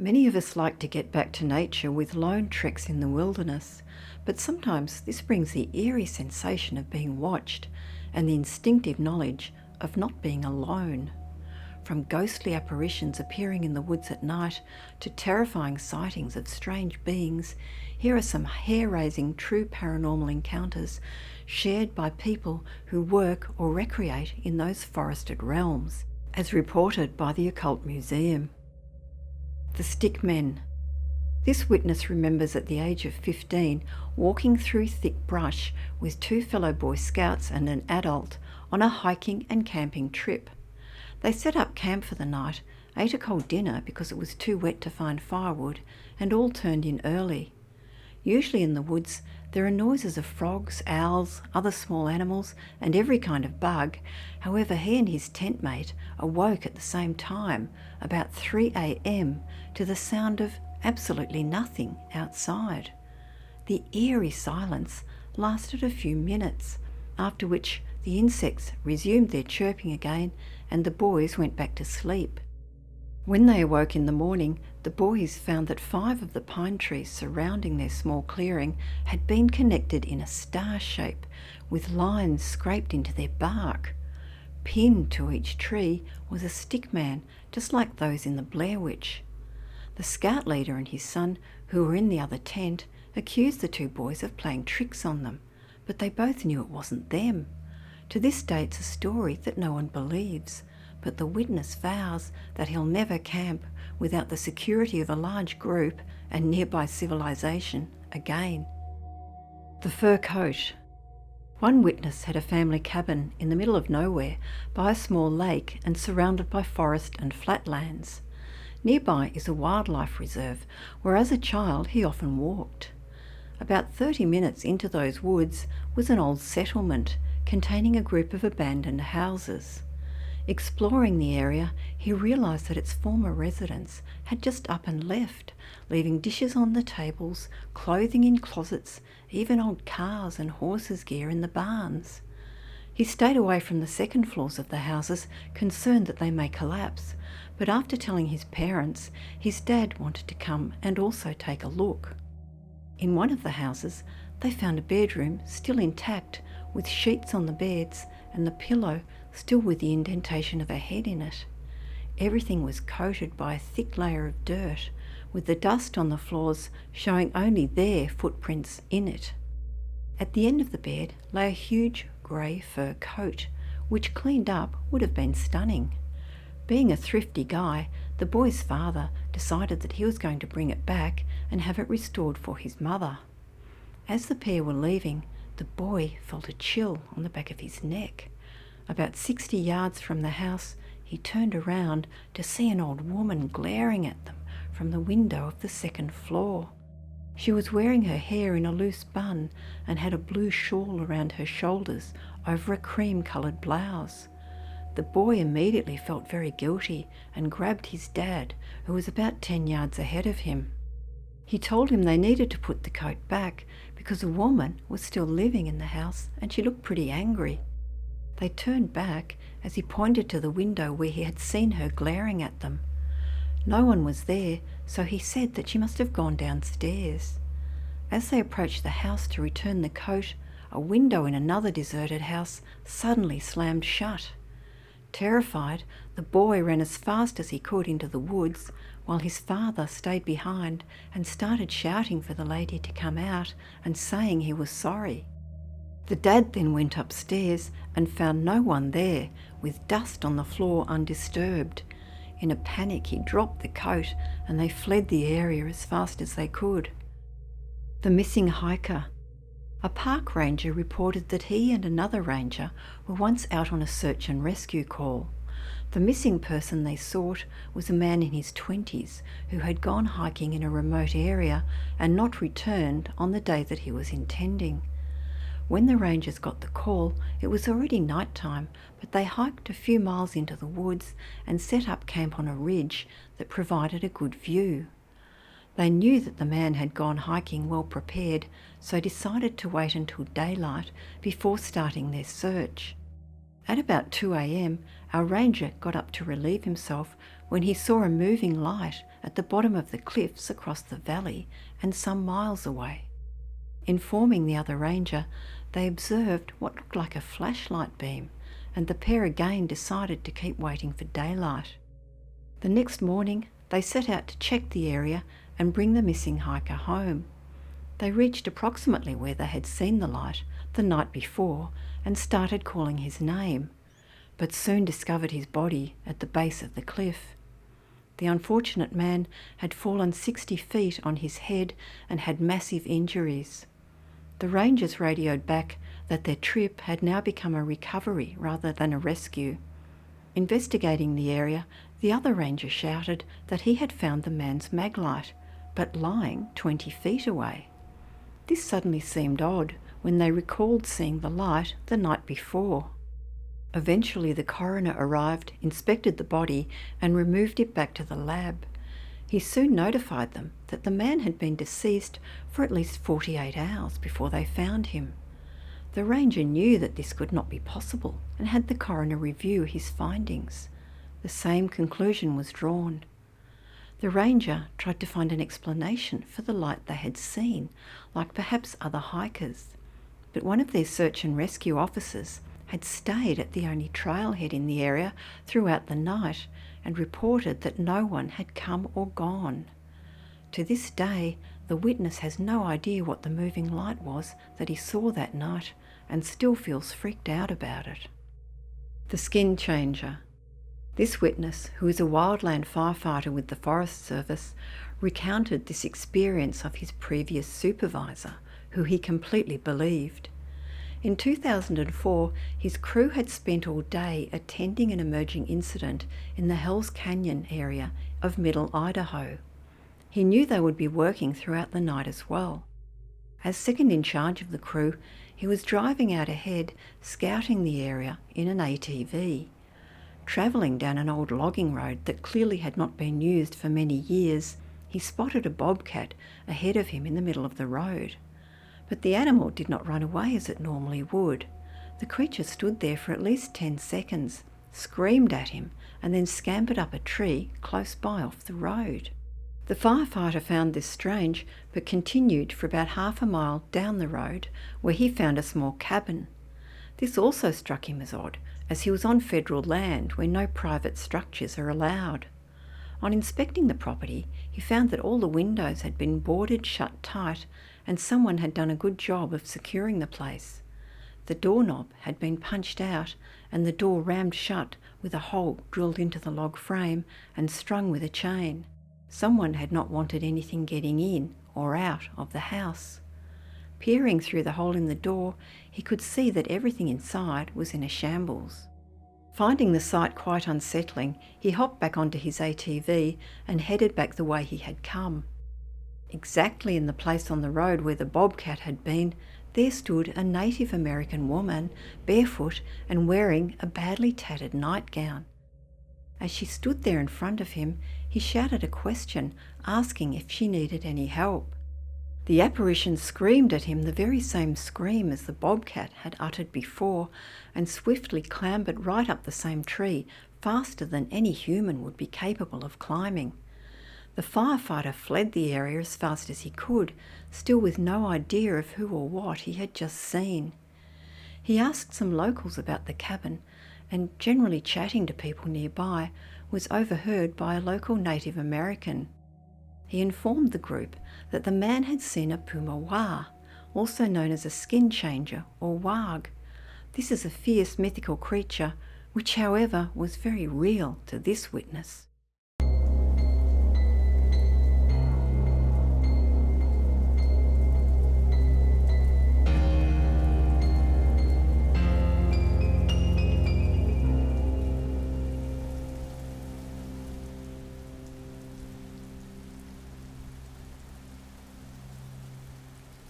Many of us like to get back to nature with lone treks in the wilderness, but sometimes this brings the eerie sensation of being watched and the instinctive knowledge of not being alone. From ghostly apparitions appearing in the woods at night to terrifying sightings of strange beings, here are some hair-raising true paranormal encounters shared by people who work or recreate in those forested realms, as reported by the Occult Museum. The Stickmen. This witness remembers at the age of 15 walking through thick brush with two fellow Boy Scouts and an adult on a hiking and camping trip. They set up camp for the night, ate a cold dinner because it was too wet to find firewood, and all turned in early. Usually in the woods there are noises of frogs, owls, other small animals, and every kind of bug. However, he and his tent mate awoke at the same time, about 3 a.m, to the sound of absolutely nothing outside. The eerie silence lasted a few minutes, after which the insects resumed their chirping again and the boys went back to sleep. When they awoke in the morning, the boys found that 5 of the pine trees surrounding their small clearing had been connected in a star shape, with lines scraped into their bark. Pinned to each tree was a stickman, just like those in the Blair Witch. The scout leader and his son, who were in the other tent, accused the 2 boys of playing tricks on them, but they both knew it wasn't them. To this day it's a story that no one believes, but the witness vows that he'll never camp without the security of a large group and nearby civilization again. The fur coat. One witness had a family cabin in the middle of nowhere by a small lake and surrounded by forest and flatlands. Nearby is a wildlife reserve where as a child he often walked. About 30 minutes into those woods was an old settlement containing a group of abandoned houses. Exploring the area, he realised that its former residents had just up and left, leaving dishes on the tables, clothing in closets, even old cars and horses' gear in the barns. He stayed away from the second floors of the houses, concerned that they may collapse, but after telling his parents, his dad wanted to come and also take a look. In one of the houses, they found a bedroom still intact, with sheets on the beds and the pillow still with the indentation of a head in it. Everything was coated by a thick layer of dirt, with the dust on the floors showing only their footprints in it. At the end of the bed lay a huge grey fur coat, which cleaned up would have been stunning. Being a thrifty guy, the boy's father decided that he was going to bring it back and have it restored for his mother. As the pair were leaving, the boy felt a chill on the back of his neck. About 60 yards from the house, he turned around to see an old woman glaring at them from the window of the second floor. She was wearing her hair in a loose bun and had a blue shawl around her shoulders over a cream-coloured blouse. The boy immediately felt very guilty and grabbed his dad, who was about 10 yards ahead of him. He told him they needed to put the coat back because a woman was still living in the house and she looked pretty angry. They turned back as he pointed to the window where he had seen her glaring at them. No one was there, so he said that she must have gone downstairs. As they approached the house to return the coat, a window in another deserted house suddenly slammed shut. Terrified, the boy ran as fast as he could into the woods, while his father stayed behind and started shouting for the lady to come out and saying he was sorry. The dad then went upstairs and found no one there, with dust on the floor undisturbed. In a panic, he dropped the coat and they fled the area as fast as they could. The missing hiker. A park ranger reported that he and another ranger were once out on a search and rescue call. The missing person they sought was a man in his 20s who had gone hiking in a remote area and not returned on the day that he was intending. When the rangers got the call, it was already night time, but they hiked a few miles into the woods and set up camp on a ridge that provided a good view. They knew that the man had gone hiking well prepared, so decided to wait until daylight before starting their search. At about 2 a.m, our ranger got up to relieve himself when he saw a moving light at the bottom of the cliffs across the valley and some miles away. Informing the other ranger, they observed what looked like a flashlight beam, and the pair again decided to keep waiting for daylight. The next morning, they set out to check the area and bring the missing hiker home. They reached approximately where they had seen the light the night before and started calling his name, but soon discovered his body at the base of the cliff. The unfortunate man had fallen 60 feet on his head and had massive injuries. The rangers radioed back that their trip had now become a recovery rather than a rescue. Investigating the area, the other ranger shouted that he had found the man's maglite, but lying 20 feet away. This suddenly seemed odd when they recalled seeing the light the night before. Eventually the coroner arrived, inspected the body and removed it back to the lab. He soon notified them that the man had been deceased for at least 48 hours before they found him. The ranger knew that this could not be possible and had the coroner review his findings. The same conclusion was drawn. The ranger tried to find an explanation for the light they had seen, like perhaps other hikers, but one of their search and rescue officers had stayed at the only trailhead in the area throughout the night and reported that no one had come or gone. To this day, the witness has no idea what the moving light was that he saw that night and still feels freaked out about it. The skin changer. This witness, who is a wildland firefighter with the Forest Service, recounted this experience of his previous supervisor, who he completely believed. In 2004, his crew had spent all day attending an emerging incident in the Hells Canyon area of Middle Idaho. He knew they would be working throughout the night as well. As second in charge of the crew, he was driving out ahead, scouting the area in an ATV. Travelling down an old logging road that clearly had not been used for many years, he spotted a bobcat ahead of him in the middle of the road. But the animal did not run away as it normally would. The creature stood there for at least 10 seconds, screamed at him, and then scampered up a tree close by off the road. The firefighter found this strange, but continued for about half a mile down the road, where he found a small cabin. This also struck him as odd, as he was on federal land where no private structures are allowed. On inspecting the property, he found that all the windows had been boarded shut tight and someone had done a good job of securing the place. The doorknob had been punched out and the door rammed shut with a hole drilled into the log frame and strung with a chain. Someone had not wanted anything getting in or out of the house. Peering through the hole in the door, he could see that everything inside was in a shambles. Finding the sight quite unsettling, he hopped back onto his ATV and headed back the way he had come. Exactly in the place on the road where the bobcat had been, there stood a Native American woman, barefoot and wearing a badly tattered nightgown. As she stood there in front of him, he shouted a question, asking if she needed any help. The apparition screamed at him the very same scream as the bobcat had uttered before, and swiftly clambered right up the same tree, faster than any human would be capable of climbing. The firefighter fled the area as fast as he could, still with no idea of who or what he had just seen. He asked some locals about the cabin, and generally chatting to people nearby, was overheard by a local Native American. He informed the group that the man had seen a puma, also known as a skin changer or wag. This is a fierce mythical creature, which however was very real to this witness.